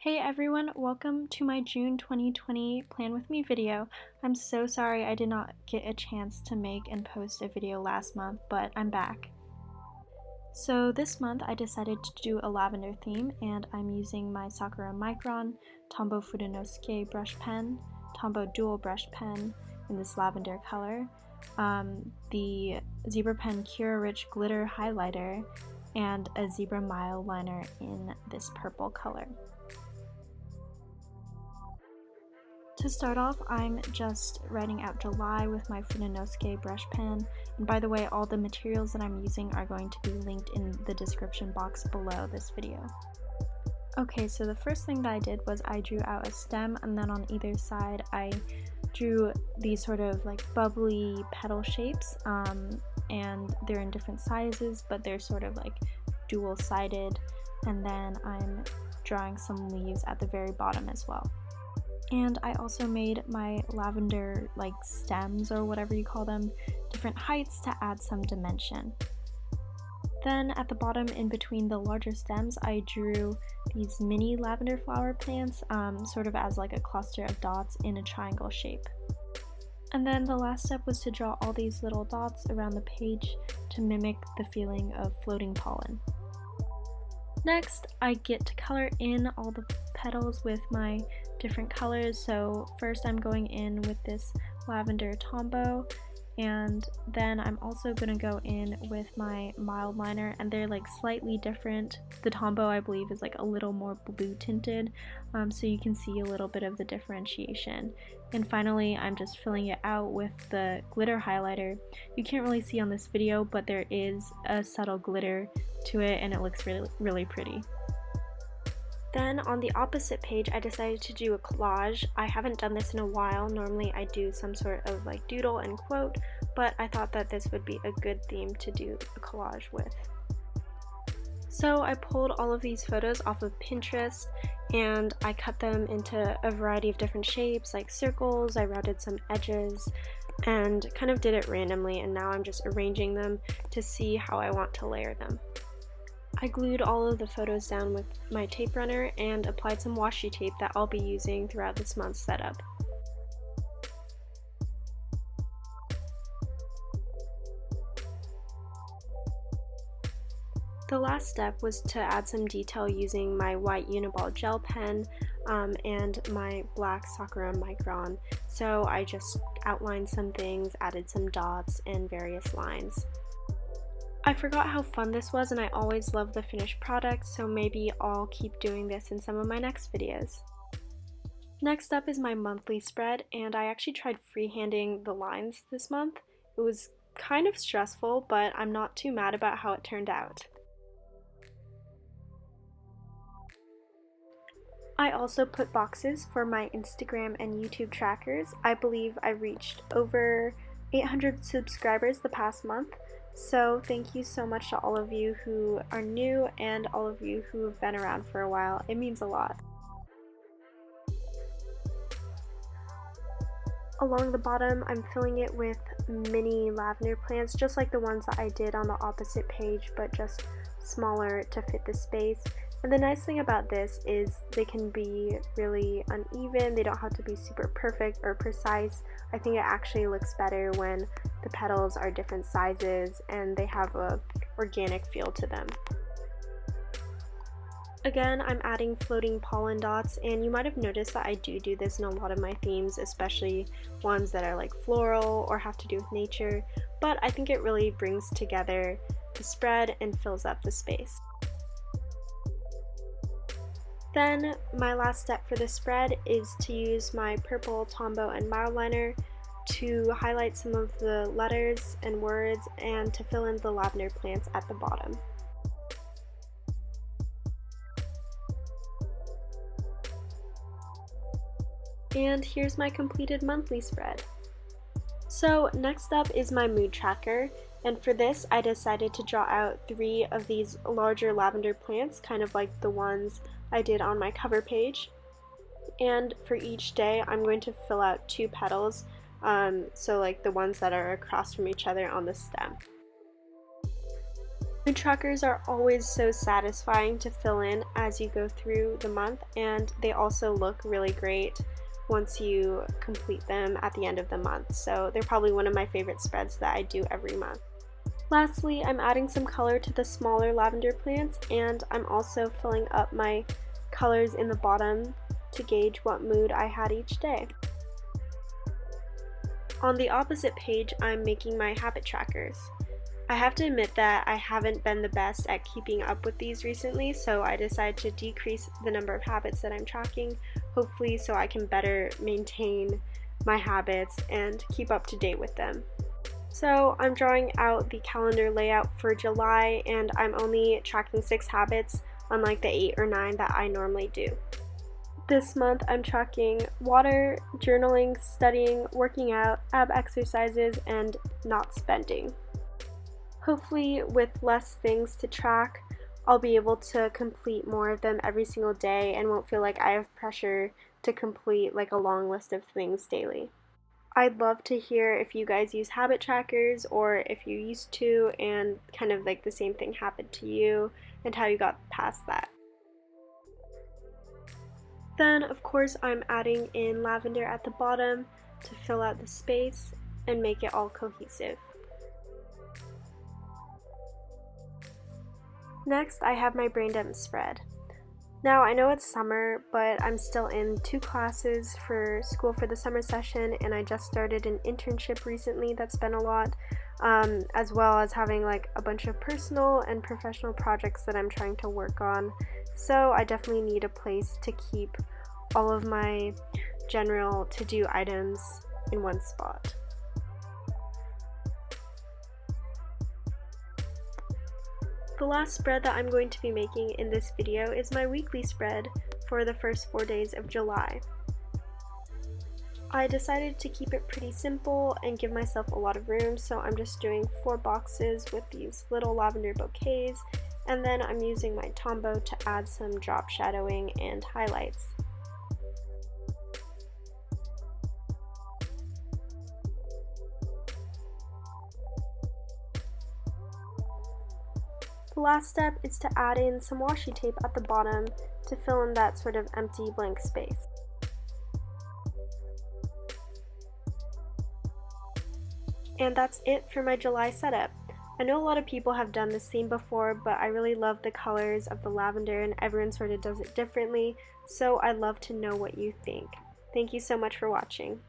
Hey everyone, welcome to my June 2020 Plan With Me video. I'm so sorry I did not get a chance to make and post a video last month, but I'm back. So this month I decided to do a lavender theme, and I'm using my Sakura Micron Tombow Fudenosuke brush pen, Tombow dual brush pen in this lavender color, the Zebra Pen Cura Rich glitter highlighter, and a Zebra Mile liner in this purple color. To start off, I'm just writing out July with my Fudenosuke brush pen, and by the way, all the materials that I'm using are going to be linked in the description box below this video. Okay, so the first thing that I did was I drew out a stem, and then on either side I drew these sort of like bubbly petal shapes, and they're in different sizes, but they're sort of like dual-sided, and then I'm drawing some leaves at the very bottom as well. And I also made my lavender like stems, or whatever you call them, different heights to add some dimension. Then at the bottom, in between the larger stems, I drew these mini lavender flower plants, sort of as like a cluster of dots in a triangle shape. And then the last step was to draw all these little dots around the page to mimic the feeling of floating pollen. Next, I get to color in all the petals with my different colors. So first I'm going in with this lavender Tombow, and then I'm also going to go in with my mild liner, and they're like slightly different. The Tombow, I believe, is like a little more blue tinted, so you can see a little bit of the differentiation. And finally, I'm just filling it out with the glitter highlighter. You can't really see on this video, but there is a subtle glitter to it, and it looks really pretty. Then on the opposite page, I decided to do a collage. I haven't done this in a while. Normally I do some sort of like doodle and quote, but I thought that this would be a good theme to do a collage with. So I pulled all of these photos off of Pinterest, and I cut them into a variety of different shapes, like circles. I rounded some edges and kind of did it randomly, and now I'm just arranging them to see how I want to layer them. I glued all of the photos down with my tape runner and applied some washi tape that I'll be using throughout this month's setup. The last step was to add some detail using my white Uniball gel pen and my black Sakura Micron. So I just outlined some things, added some dots and various lines. I forgot how fun this was, and I always love the finished product, so maybe I'll keep doing this in some of my next videos. Next up is my monthly spread, and I actually tried freehanding the lines this month. It was kind of stressful, but I'm not too mad about how it turned out. I also put boxes for my Instagram and YouTube trackers. I believe I reached over 800 subscribers the past month. So thank you so much to all of you who are new and all of you who have been around for a while. It means a lot. Along the bottom, I'm filling it with mini lavender plants, just like the ones that I did on the opposite page, but just smaller to fit the space. And the nice thing about this is they can be really uneven. They don't have to be super perfect or precise. I think it actually looks better when the petals are different sizes and they have a organic feel to them. Again, I'm adding floating pollen dots, and you might have noticed that I do this in a lot of my themes, especially ones that are like floral or have to do with nature, but I think it really brings together the spread and fills up the space. Then my last step for the spread is to use my purple Tombow and mild liner to highlight some of the letters and words and to fill in the lavender plants at the bottom. And here's my completed monthly spread. So next up is my mood tracker, and for this I decided to draw out 3 of these larger lavender plants, kind of like the ones I did on my cover page. And for each day I'm going to fill out 2 petals, so like the ones that are across from each other on the stem. Mood trackers are always so satisfying to fill in as you go through the month, and they also look really great once you complete them at the end of the month. So they're probably one of my favorite spreads that I do every month. Lastly, I'm adding some color to the smaller lavender plants, and I'm also filling up my colors in the bottom to gauge what mood I had each day. On the opposite page, I'm making my habit trackers. I have to admit that I haven't been the best at keeping up with these recently, so I decided to decrease the number of habits that I'm tracking, hopefully so I can better maintain my habits and keep up to date with them. So I'm drawing out the calendar layout for July, and I'm only tracking 6 habits, unlike the 8 or 9 that I normally do. This month I'm tracking water, journaling, studying, working out, ab exercises, and not spending. Hopefully with less things to track, I'll be able to complete more of them every single day and won't feel like I have pressure to complete like a long list of things daily. I'd love to hear if you guys use habit trackers or if you used to and kind of like the same thing happened to you and how you got past that. Then of course I'm adding in lavender at the bottom to fill out the space and make it all cohesive. Next, I have my brain dump spread. Now, I know it's summer, but I'm still in 2 classes for school for the summer session, and I just started an internship recently that's been a lot, as well as having like a bunch of personal and professional projects that I'm trying to work on. So I definitely need a place to keep all of my general to-do items in one spot. The last spread that I'm going to be making in this video is my weekly spread for the first 4 days of July. I decided to keep it pretty simple and give myself a lot of room, so I'm just doing 4 boxes with these little lavender bouquets, and then I'm using my Tombow to add some drop shadowing and highlights. The last step is to add in some washi tape at the bottom to fill in that sort of empty blank space. And that's it for my July setup. I know a lot of people have done this theme before, but I really love the colors of the lavender and everyone sort of does it differently, so I'd love to know what you think. Thank you so much for watching.